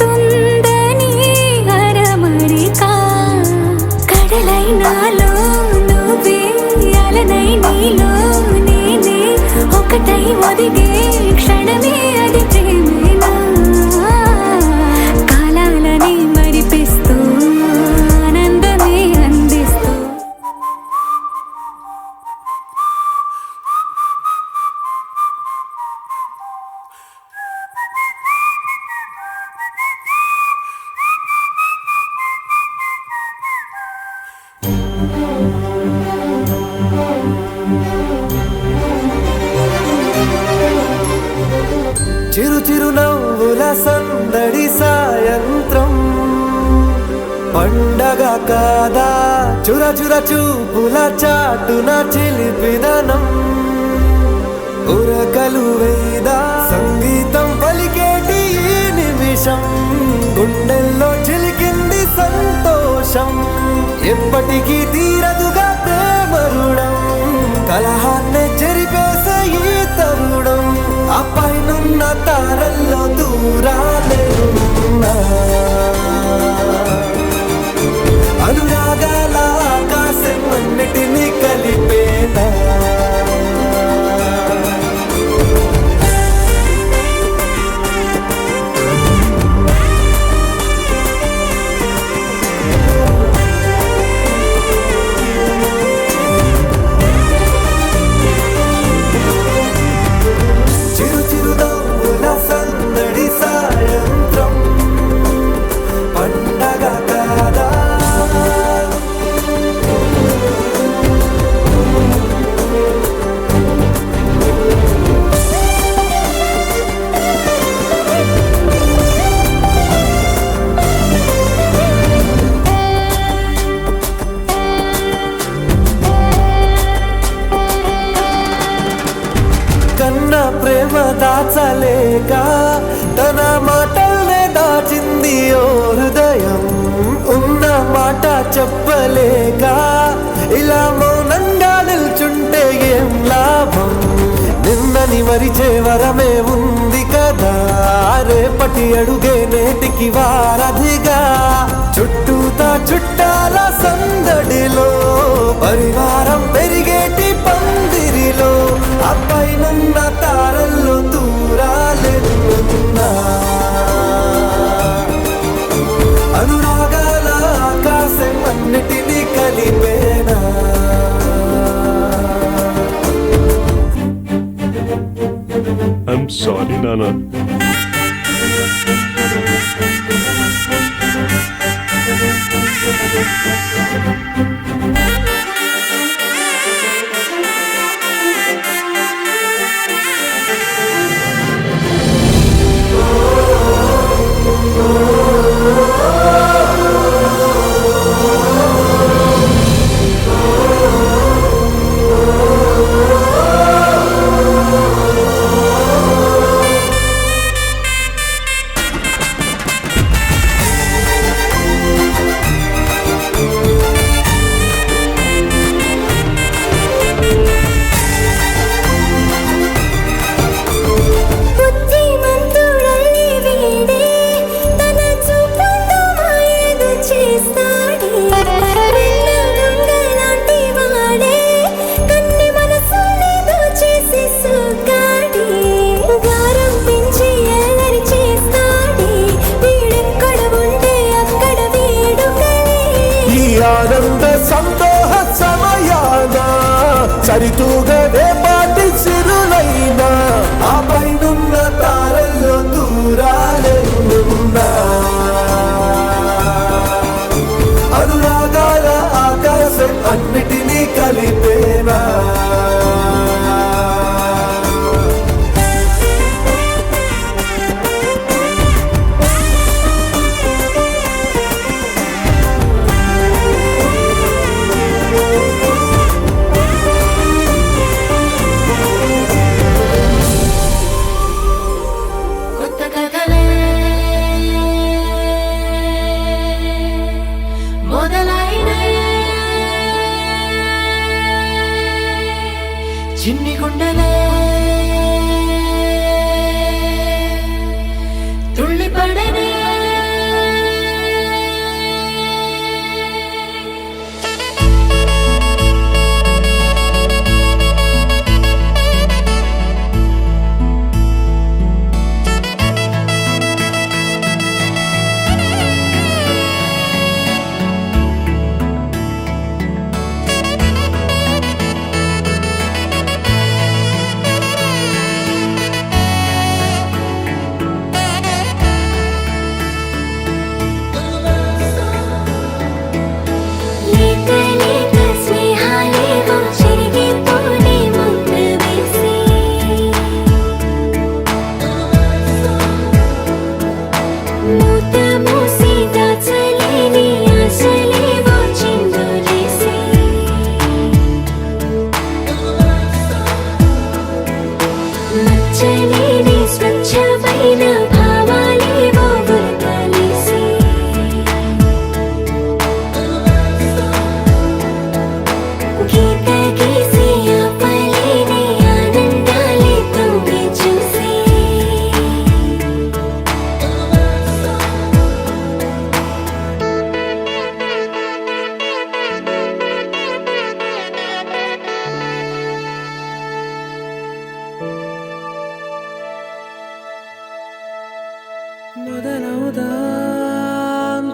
జరుగుతుందని అరమరిక కడలై నాలో నువ్వే అలనై నీలో నేనే ఒకటై ఒదిగే క్షణమే అది ప్రేమేనా కాలాలని మరిపిస్తూ ఆనందమే అందిస్తూ చిరు చిరు నవ్వుల సందడి సాయంత్రం పండగ కాదా చుర చుర చూపుల చాటున చిలిపిదనం ఉరకలు వేదా సంగీతం పలికేటి ఈ నిమిషం గుండెల్లో చిలికింది సంతోషం ఎప్పటికీ తీరదుగా ప్రేమ రుణం కలహాన్నే చెరిపేసే ఈ తరుణం ఆ పైనున్న తారల్లో దూరాలే ఉన్నా అనురాగాల ఆకాశం అన్నిటినీ కలిపేనా చిరు చిరు నవ్వుల సందడి సాయంత్రం పండగ కాదా కన్నా ప్రేమ దాచలేక తన మాటల్నే దాచింది ఓ హృదయం ఉన్న మాట చెప్పలేక ఇలా మౌనంగా నిల్చుంటే ఏం లాభం నిన్నని మరిచే వరమే ఉంది కదా రేపటి అడుగే నేటికి వారధిగా చుట్టూతా చుట్టాల సందడిలో పరివారం పెరిగేటి పందిరిలో అపైనున్న తారల్లో దూరాలెన్నున్నా అనురాగాల ఆకాశం అన్నిటినీ కలిపేనా ఐఎమ్ సారీ నానా. ఆనంద సంతోష సమయాన సరితూగనే పాటి సిరులైనా ఆ పైనున్న తారల్లో దూరాలెన్నున్నా అనురాగాల ఆకాశం అన్నిటినీ కలిపేనా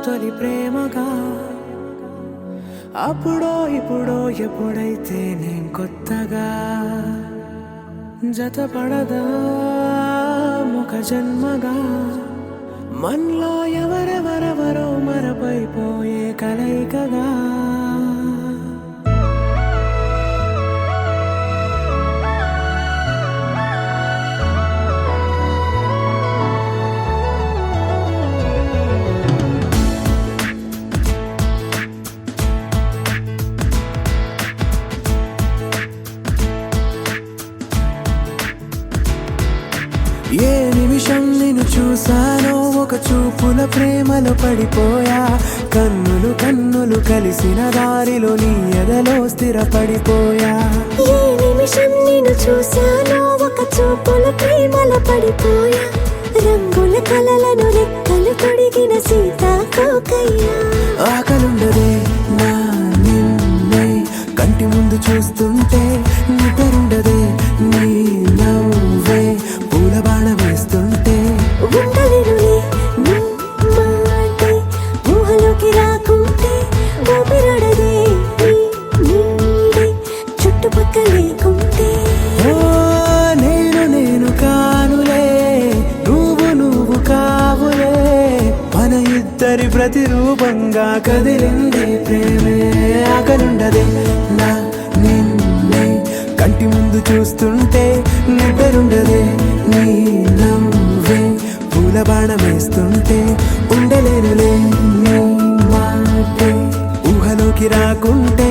తొలి ప్రేమగా అప్పుడో ఇప్పుడో ఎప్పుడైతే నేను కొత్తగా జతపడదా ఒక జన్మగా మనలో ఎవరెవరెవరో మరపైపోయే కలయికగా ఏ నిమిషం నిన్ను చూసానో ఒక చూపుల ప్రేమలో పడిపోయా కన్నులు కన్నులు కలిసిన దారిలో నీ ఎదలో స్థిరపడిపోయా ఏ నిమిషం నిన్ను చూశానో ఒక చూపుల ప్రేమలో పడిపోయా రంగుల కలలను రెక్కలు తొడిగిన సీతాకోకయ్యా ఆకలుండదే నా నిన్నే కంటి ముందు చూస్తుంటే నిద్రుండదే నీ నవ్వే పూల బాణ వేస్తుంటే ఉండలేనులే నీ మాటే ఊహలోకి రాకుంటే ఊపిరాడదే నీ నీడే చుట్టుపక్కల లేకుంటే ఓ నేను కానులే నువ్వు కావులే మన ఇద్దరి ప్రతిరూపంగా కదిలింది ప్రేమే ఆకలుండదే నా నిన్నే కంటి ముందు చూస్తుంటే నిద్రుండదే నీ నవ్వే పూల బాణ వేస్తుంటే ఉండలేనులే నీ మాటే ఊహలోకి రాకుంటే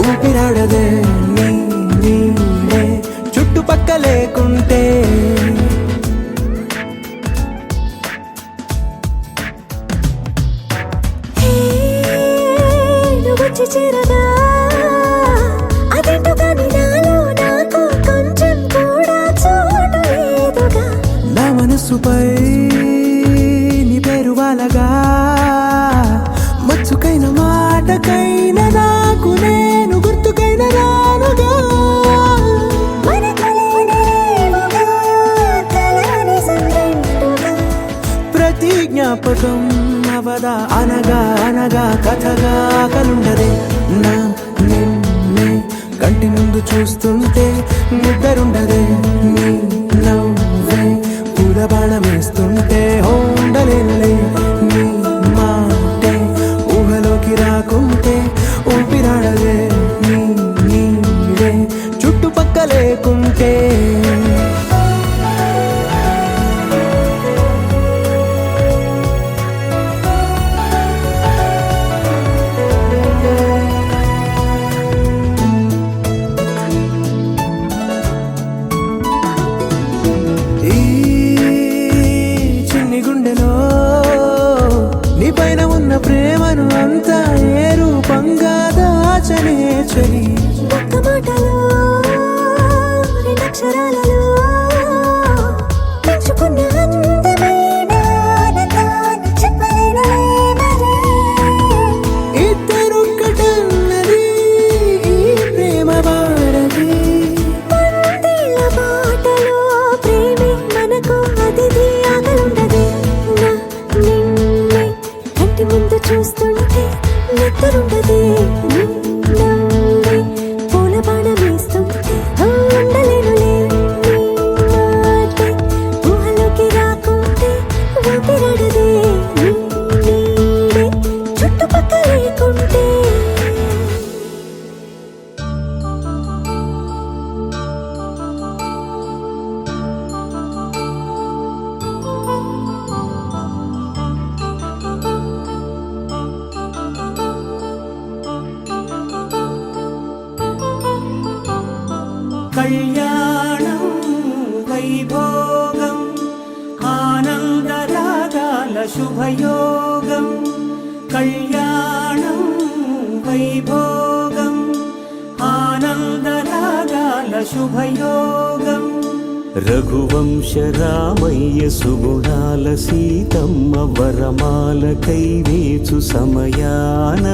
ఊపిరాడదే నీ నీడే చుట్టుపక్క లేకుంటే హే నువ్వు వచ్చి చేరగా అదేంటో కానీ నాలో నాకు కొంచెం కూడా చోటు లేదుగా నా మనసుపై నీ పేరు వాలగా మచ్చుకైన మాటకైన నాకు నేను గుర్తుకైన రానుగా మన కలనేముగా కలని సంగంటుగా ప్రతి జ్ఞాపకం అవదా అనగా అనగా కథగా కలుండదే నా నిన్నే కంటి ముందు చూస్తుంటే నిద్రుండదే నీ నవ్వే పూల బాణ వేస్తుంటే ఉండలేనులే నీ మాటే ఊహలోకి రాకుంటే ఊపిరాడదే నీ నీడే చుట్టుపక్క లేకుంటే ఈ చిన్ని గుండెలో నీ పైన ఉన్న ప్రేమను అంతా ఏ రూపంగా దాచనే చలి ఒక్క మాటలో రెండక్షరాలలో పెంచుకున్న అందమైన ఆనందాన్ని చెప్పలేనులే మరి. ఇద్దరొక్కటన్నది ఈ ప్రేమ వారది వందేళ్ల బాటలో ప్రేమే మనకు అతిథి ఆగలుండదే నా నిన్నే కంటి ముందు చూస్తుంటే నిద్రుండదే నీ నవ్వే పూల బాణ వేస్తుంటే ఉండలేనులే నీ మాటే ఊహలోకి రాకుంటే ఊపిరాడదే నీ నీడే చుట్టుపక్క లేకుంటే కళ్యాణం వైభోగం ఆనందరాగాల శుభయోగం కళ్యాణం వైభోగం ఆనందరాగాల శుభయోగం రఘువంశ రామయ్య సుగుణాల సీతమ్మ వరమాల కైవేచు సమయాన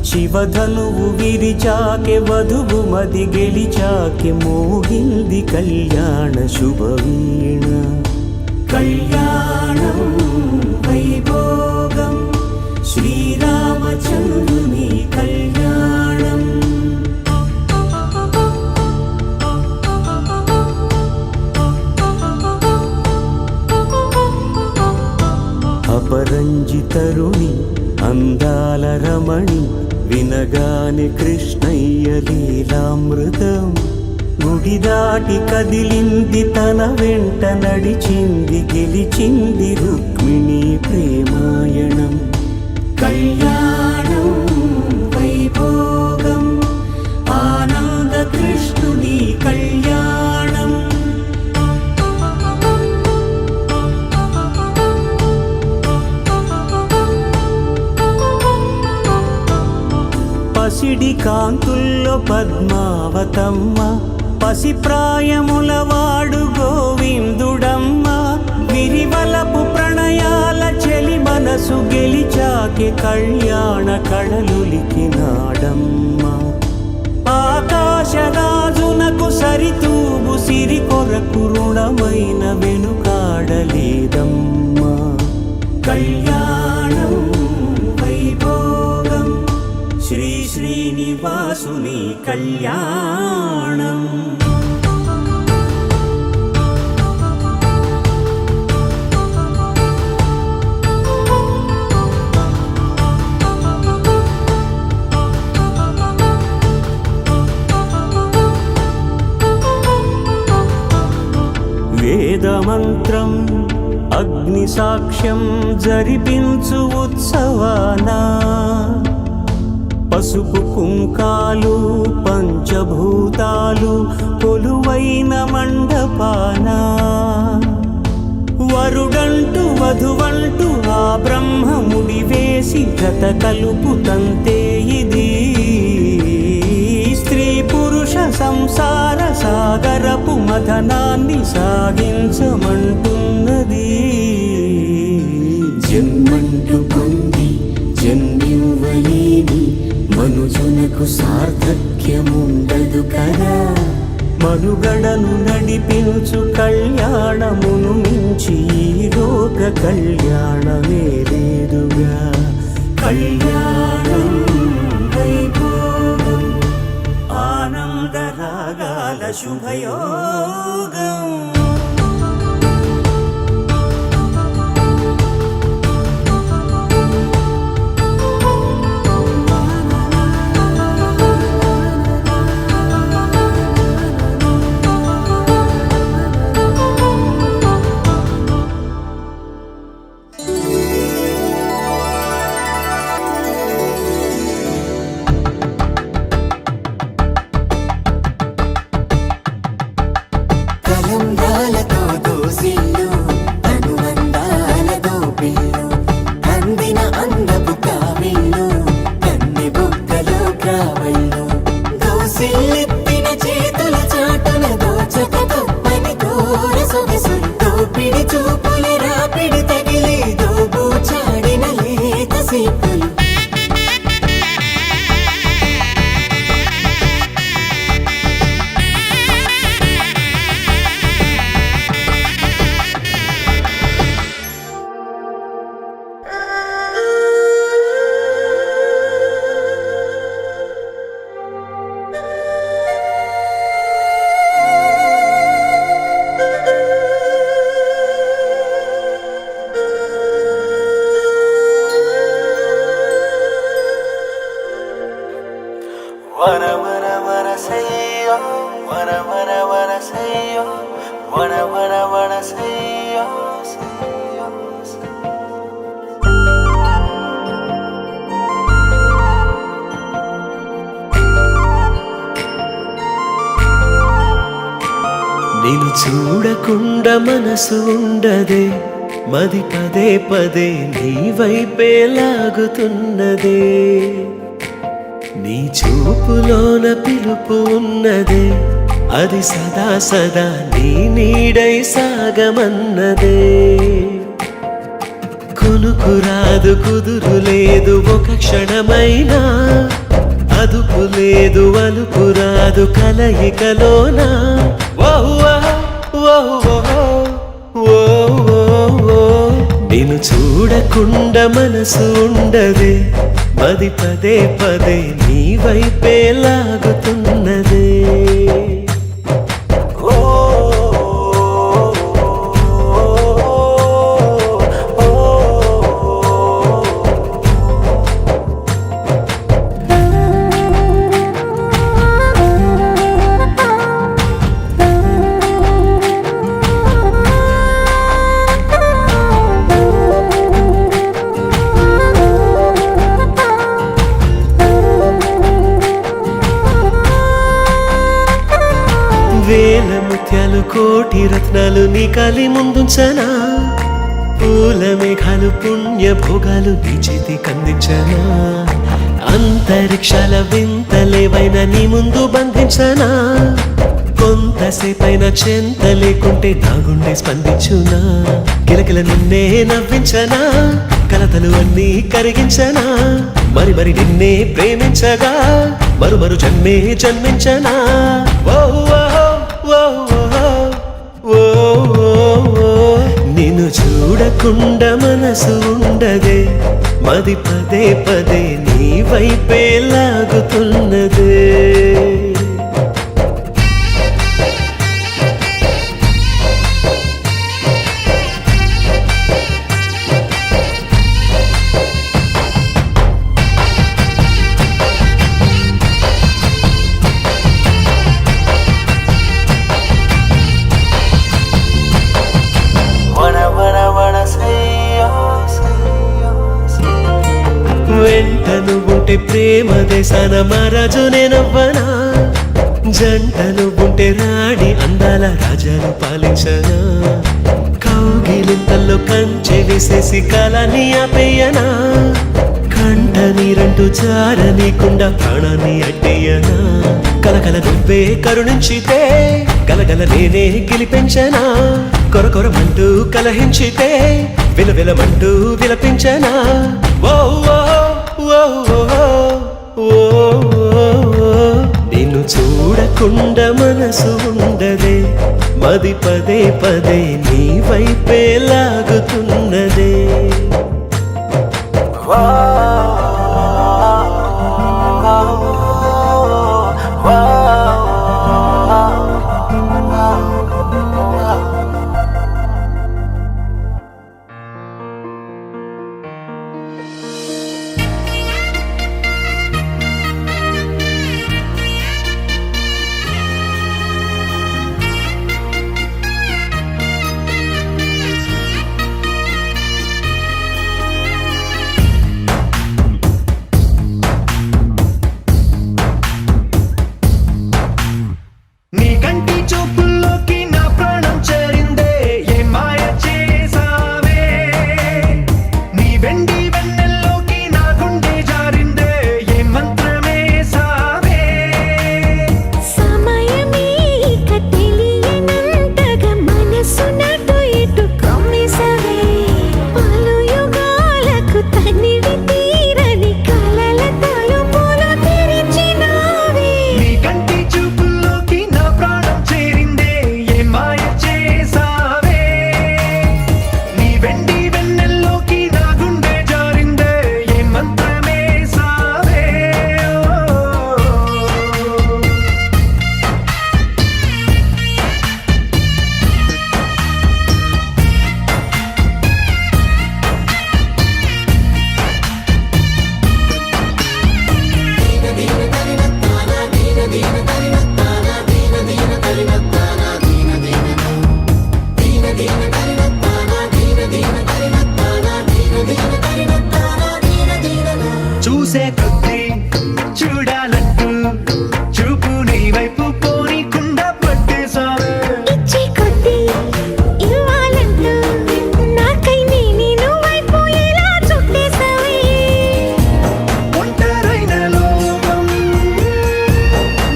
శివధనువు విరిచాకె వధువు మది గెలిచాకె మోగింది కళ్యాణ శుభవీణ కళ్యాణం వైభోగం వరంజి తరుణి అందాల రమణి వినగాని కృష్ణయ్య లీలామృతం గుడి దాటి కదిలింది తన వెంట నడిచింది గెలిచింది రుక్మిణి ప్రేమాయణం కళ్యాణం వైభోగం ఆనంద కృష్ణుని కళ్యాణం పసిడి కాంతుల్లో పద్మావతమ్మ పసిప్రాయముల వాడు గోవిందుడమ్మ విరివలపు ప్రణయాల చెలి మనసు గెలిచాకే కళ్యాణ కళలులికినాడమ్మ ఆకాశరాజునకు సరితూబు సిరి కొరకు రుణమైన వెనుకాడలేదమ్మా కళ్యాణం వైభోగం శ్రీ శ్రీనివాసుని కళ్యాణం వేదమంత్రం అగ్ని సాక్ష్యం జరిపించు ఉత్సవానా పసుపు కుంకాలు పంచభూతాలు కొలువైన మండపాన వరుడంటూ వధువంటూ ఆ బ్రహ్మముడి వేసి జత కలుపుతంతే ఇది స్త్రీ పురుష సంసార సాగరపు మథనాన్ని సాగించమంటున్నది జన్మంటూ పొంది జన్మివ్వలేని మనుజునకు సార్థక్యముండదు కదా మనుగడను నడిపించు కళ్యాణమును మించి ఈ లోక కళ్యాణమే లేదుగా కళ్యాణం వైభోగం ఆనంద రాగాల శుభయోగం నిన్ను చూడకుండా మనసు ఉండదే మది పదే పదే నీ వైపే లాగుతున్నదే నీ చూపులోన పిలుపు ఉన్నదే అది సదా సదా నీ నీడై సాగమన్నదే కునుకు రాదు కుదురు లేదు ఒక క్షణమైనా అదుపు లేదు అలుపు రాదు కలయికలోనా నిన్ను చూడకుండా మనసు ఉండదే మది పదే పదే నీ వైపే లాగుతున్నదే కోటి రత్నాలు నీ కాలి ముందుంచనా పూల మేఘాలు పుణ్య భోగాలు నీ చేతి కందించనా అంతరిక్షాల వింతలేవైన నీ ముందు బంధించనా కొంతసేపైన చెంత లేకుంటే నా గుండె స్పందించునా కిలకిల నిన్నే నవ్వించనా కలతలు అన్నీ కరిగించనా మరి మరి నిన్నే ప్రేమించగా మరు జన్మే జన్మించనా ఓ ఓ ఓ ఓ ఓ నిన్ను చూడకుండా మనసు ఉండదే మది పదే పదే నీ వైపే లాగుతున్నదే వెంటను ఉంటే ప్రేమ దేశాన మహారాజు నేనవ్వనా జంటను ఉంటే రాణి అందాల రాజాను పాలించనా కౌగిలింతల్లో కంచె వేసేసి కాలాన్ని ఆపేయనా కంట నీరంటూ జారనీకుండా ప్రాణాన్ని అడ్డేయనా కలకల నువ్వే కరుణించితే గలగల నేనే గెలిపించనా కొరకొరమంటూ కలహించితే విలవిలమంటూ విలపించనా ఓ ఓ ఓ నిన్ను చూడకుండా మనసు ఉండదే మది పదే పదే నీ వైపే లాగుతున్నదే నీ కంటి చూపుల్లోకి నా ప్రాణం చేరిందే ఏ మాయ చేసావే నీ వెండి వెన్నెల్లోకి నా గుండె జారిందే ఏ మంత్రమే సావే సమయమే ఇక తెలియనంతగా మనసు నటు ఇటు కమ్మిసవే పలు యుగాలకు తనివి తీరని కలల తలుపులు తెరిచినావే నీ కంటి చూపుల్లోకి నా ప్రాణం చేరిందే ఏ మాయ చేసావే నీ వెండి వెన్నెల్లోకి నా గుండె జారిందే ఏ మంత్రమే సావే చూసే కొద్దీ చూడాలంటూ చూపు నీ వైపు పోనీకుండా పట్టేశావే ఇచ్చే కొద్దీ ఇవ్వాలంటూ నాకై నేను వైపు ఎలా చుట్టేసావే ఒంటరైన లోకం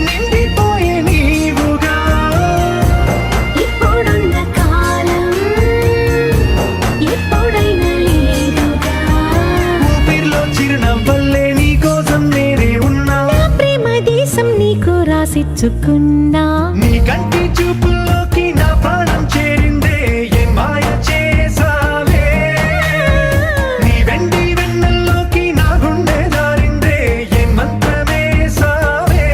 నిండిపోయే నీవుగా ఇప్పుడున్న కాలం ఎప్పుడైనా లేదుగా ఊపిరిలో చిరునవ్వల్లే నీ కోసం నేనే ఉన్నా నా ప్రేమ దేశం నీకు రాసిచ్చుకున్నా నీ కంటి చూపుల్లోకి నా ప్రాణం చేరిందే ఏ మాయ చేసావే నీ వెండి వెన్నెల్లోకి నా గుండె జారిందే ఏ మంత్రమే సావే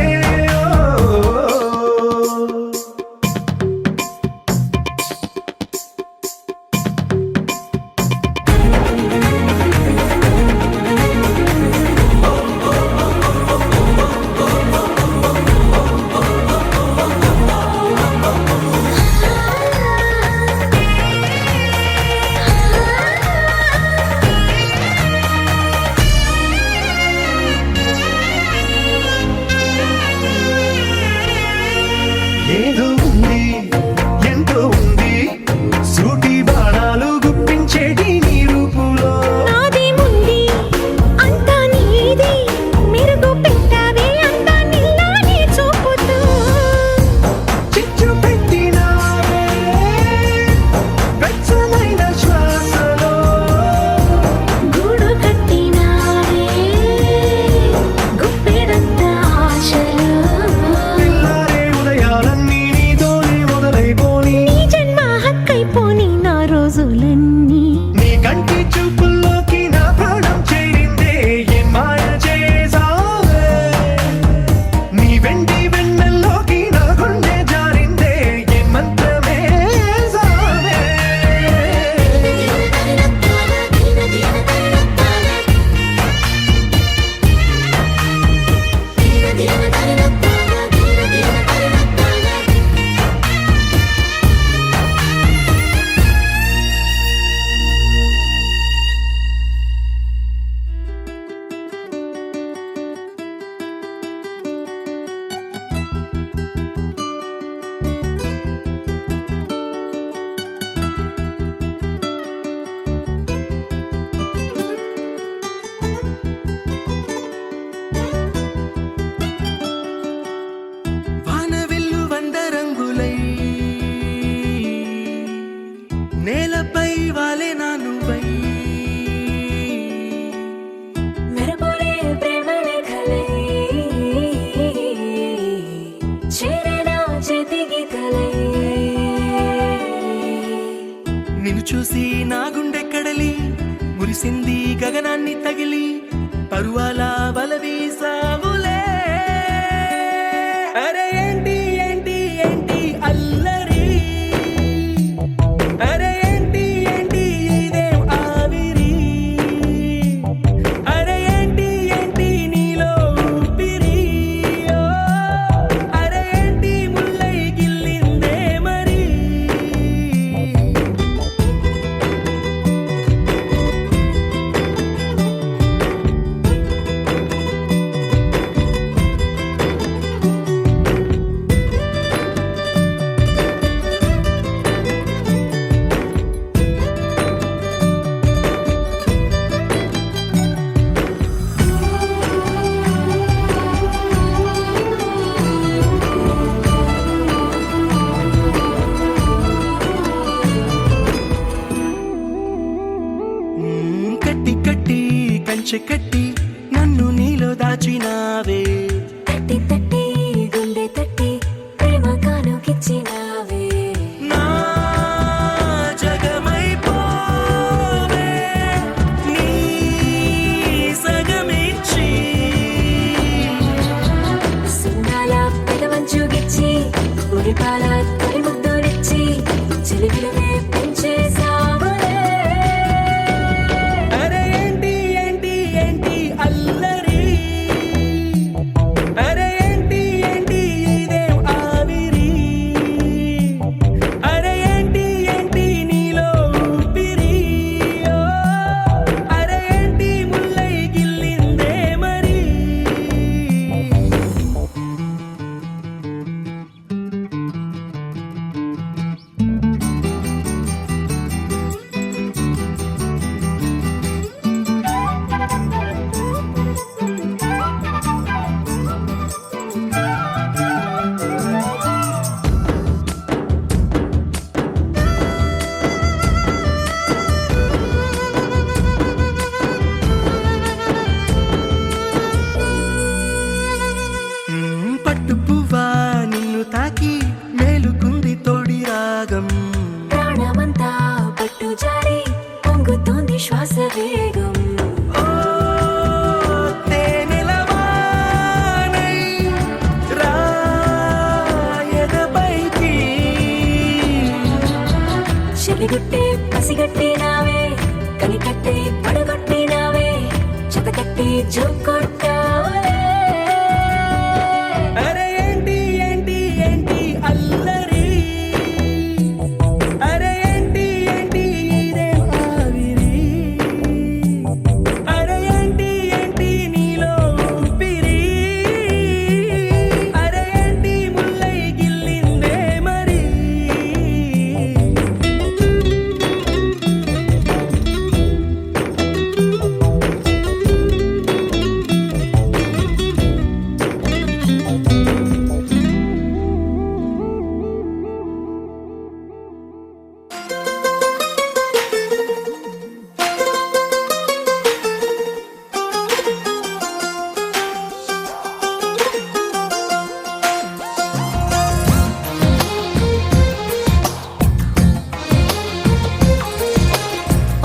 చూసి నా గుండె కడలి మురిసింది గగనాన్ని తగిలి పరువాల బలవీసావులే. అరే ఏంటి ఏంటి ఏంటి అల్లరి, అరే ఏంటి ఏంటి ఇదేం ఆవిరి, అరే ఏంటి ఏంటి నీలో ఊపిరి, ఓ, అరే ఏంటి ముల్లై గిల్లిందే మరి. కట్టి కట్టి కంచె కట్టి నన్ను నీలో దాచినావే. తట్టి తట్టి గుండె తట్టి ప్రేమ కానుకిచ్చినావే. నా జగమైపోవే నీ సగమిచ్చి. సున్నాల పెదవంచు గిచ్చి ఉరిపాల తొలి ముద్దునిచ్చి చిలిపిలువే పెంచేసావులే. అరే ఏంటి ఏంటి ఏంటి అల్లరి, అరే ఏంటి ఏంటి ఇదేం ఆవిరి, అరే ఏంటి ఏంటి నీలో ఊపిరి, ఓ, అరే ఏంటి ముల్లై గిల్లిందే మరి. పట్టు పువ్వా నిన్ను తాకి మేలుకుంది తోడి రాగం. ప్రాణమంతా పట్టు జారి పొంగుతోంది శ్వాస వేగం. ఓ తేనెలవానై రా ఎదపైకి. చెలిగుట్టే పసిగట్టినావే, కనికట్టే పడగొట్టినావే, చెతకట్టి జోకొట్టావే. అరే ఏంటి ఏంటి ఏంటి అల్లరి, అరే ఏంటి ఏంటి ఇదేం ఆవిరి, అరే ఏంటి ఏంటి నీలో ఊపిరి, అరే ఏంటి ముల్లై గిల్లిందే మరి.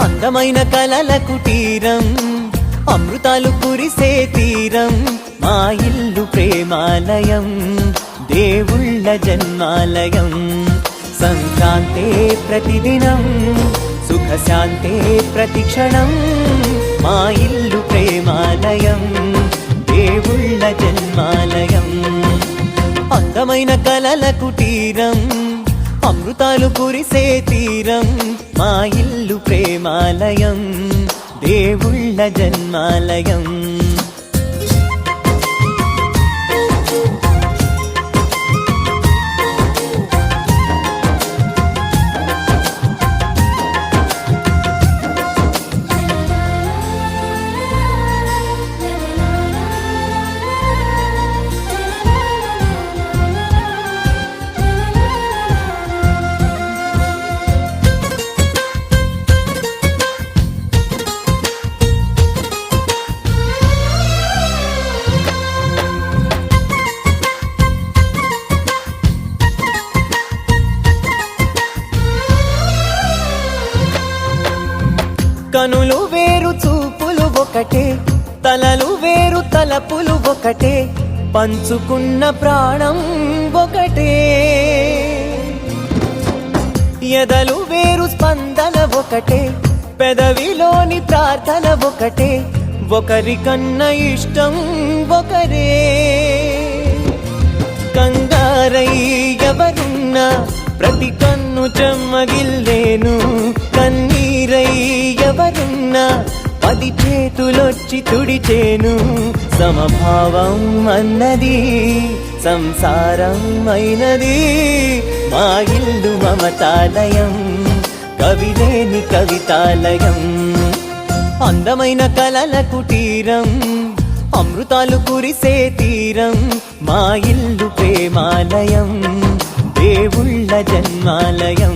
అందమైన కలల కుటీరం, అమృతాలు కురిసే తీరం, మా ఇల్లు ప్రేమాలయం, దేవుళ్ళ జన్మాలయం. సంక్రాంతే ప్రతిదినం, సుఖశాంతే ప్రతిక్షణం, మా ఇల్లు ప్రేమాలయం, దేవుళ్ళ జన్మాలయం. అందమైన కలల కుటీరం, అమృతాలు కురిసే తీరం, మా ఇల్లు ప్రేమాలయం, దేవుళ్ళ జన్మాలయం. కనులు వేరు చూపులు ఒకటే, తలలు వేరు తలపులు ఒకటే, పంచుకున్న ప్రాణం ఒకటే. ఎదలు వేరు స్పందన ఒకటే, పెదవిలోని ప్రార్థన ఒకటే, ఒకరికన్నా ఇష్టం ఒకరే. కంగారై ఎవరున్నా ప్రతి కన్ను చెమ్మగిల్లేను, కన్నీరై ఎవరున్నా 10 చేతులొచ్చి తుడిచేను. సమభావం అన్నది సంసారం అయినది, మా ఇల్లు మమతాలయం, కవిలేని కవితాలయం. అందమైన కలల కుటీరం, అమృతాలు కురిసే తీరం, మా ఇల్లు ప్రేమాలయం, దేవుళ్ళ జన్మాలయం.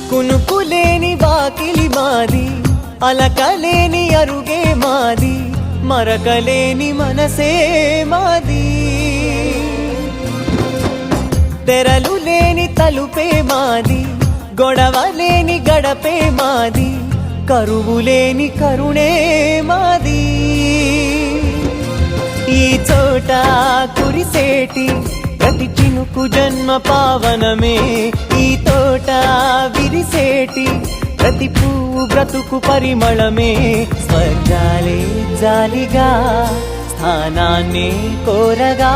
కునుకులేని వాకిలి మాది, అలకలేని అరుగే మాది, మరకలేని మనసే మాది. తెరలు లేని తలుపే మాది, గొడవ లేని గడపే మాది, కరువు లేని కరుణే మాది. ఈ చోట కురిసేటి ప్రతి చినుకు జన్మ పావనమే, ఈ తోట విరిసేటి ప్రతి పువ్వు బ్రతుకు పరిమళమే. స్వర్గాలే జాలిగా స్థానాన్ని కోరగా,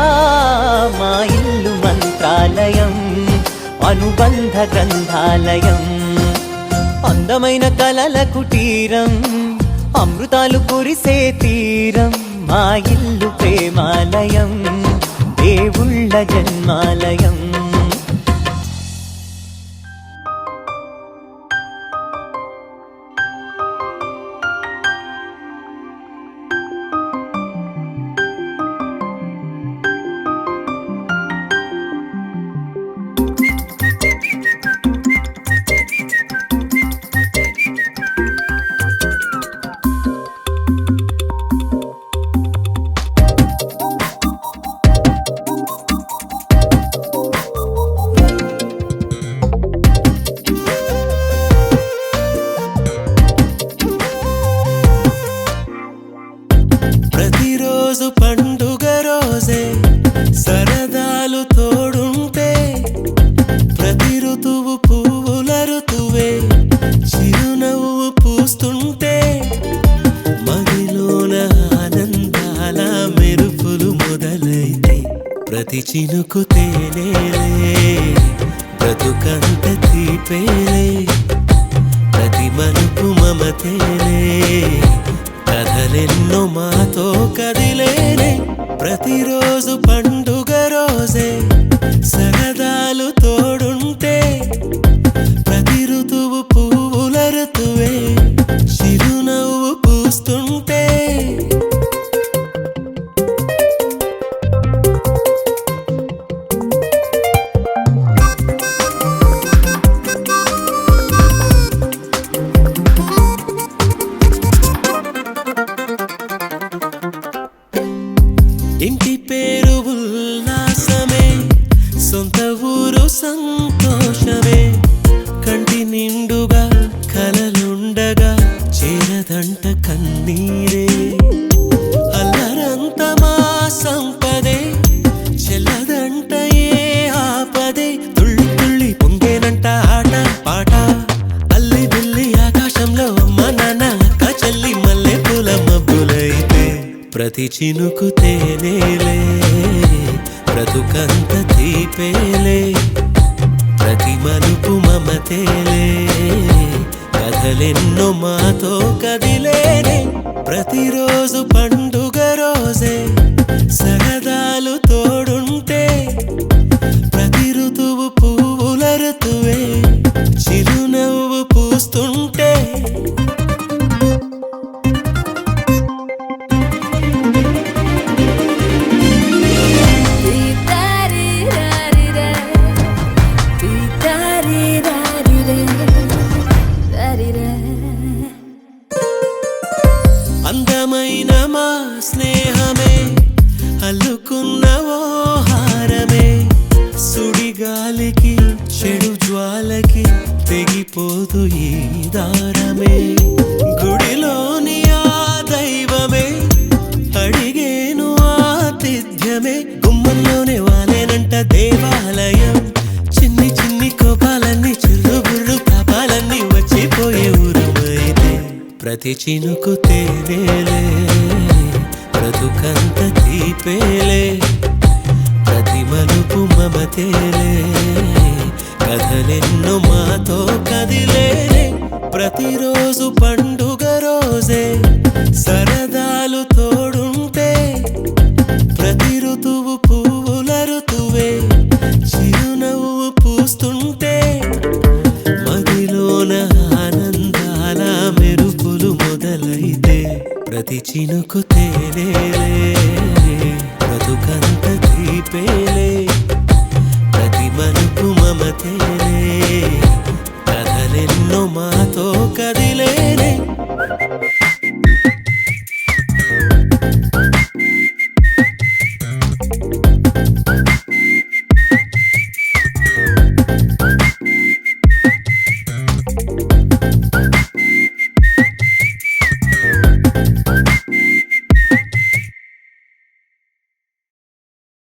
మా ఇల్లు మంత్రాలయం, అనుబంధ గ్రంథాలయం. అందమైన కలల కుటీరం, అమృతాలు కురిసే తీరం, మా ఇల్లు ప్రేమాలయం, దేవుళ్ళ జన్మాలయం. ప్రతిరోజు పండుగ రోజే, సరదాలు తోడుంటే, ప్రతి ఋతువు పువ్వుల ఋతువే, చిరునవ్వు పూస్తుంటే, మదిలోన ఆనందాల మెరుపులు మొదలైతే, ప్రతి చినుకు తేనేలే, బ్రతుకంత తీపేలే, ప్రతి మలుపు మమతేలే, కథలెన్నో మాతో కదిలేనే. ప్రతిరోజు పండుగ రోజే, సరదాలు తోడుంటే, ప్రతి ఋతువు పువ్వుల ఋతువే, చిరునవ్వు పూస్తుంటే. ఇంటి పేరు ఉల్లాసమే, సొంత ఊరు సంతోషమే, కంటి నిండుగా కలలుండగా చేరదంట కన్నీరే. అల్లరంత మా సంపదే, చెల్లదంట ఏ ఆపదే, తుళ్ళి తుళ్ళి పొంగేనంట ఆట పాట, అల్లి బిల్లి ఆకాశంలో అమ్మ నాన్న అక్క చెల్లి మల్లె పూల మబ్బులైతే, ప్రతి చినుకు తేనేలే, బ్రతుకంత తీపేలే, ప్రతి మలుపు మమతేలే, కథలెన్నో మాతో కదిలేనే. ప్రతిరోజు పండుగ రోజే, సరదాలు తోడుంటే, ప్రతి ఋతువు పువ్వుల ఋతువే, చిరునవ్వు పూస్తుంటే. అందమైన మా అల్లుకున్న ఓ హారమే సుడిగాలికి చెడు జ్వాలకి తెగిపోదు ఈ దారమే గుడిలోని ఆ దైవమే అడిగేను ఆతిథ్యమే గుమ్మంలోనే వాలేనంట దేవాలయం చిన్ని చిన్ని కోపాలన్నీ చిరుబుర్రు పాపాలన్నీ వచ్చిపోయే ఊరుమైతే ప్రతి చినుకు తేనేలే బ్రతుకంత తీపేలే ప్రతి మలుపు మమతేలే కథలెన్నో మాతో కదిలేలే ప్రతిరోజు పండుగ రోజే సరదాలు